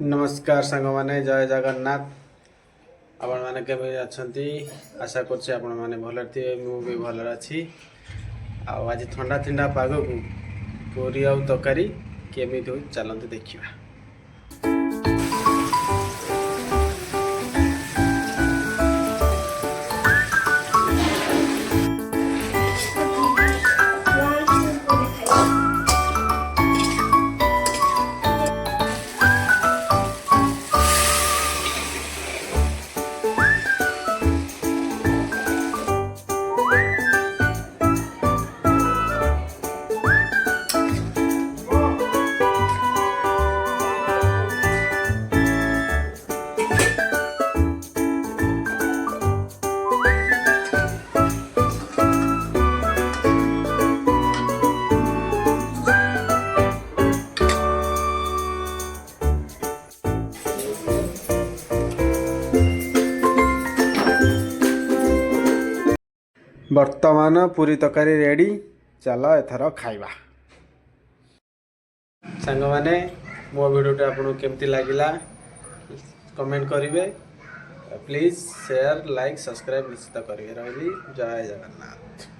नमस्कार सांग माने जय जगन्नाथ। आपण माने केबे अछंती आशा करछि आपण माने भलर थिबे मु भी भलर अछि। आ आज ठंडा ठंडा पाग को पूरी आउ तकारी केमिति होई चलंते देखिबा। वर्तमान पूरी तकारी रेडी चलो एथर खाइबा। सांग माने मो वीडियो आपको केमती लगिला कमेंट करेंगे। प्लीज शेयर लाइक सब्सक्राइब निश्चित करेंगे। रही जय जगन्नाथ।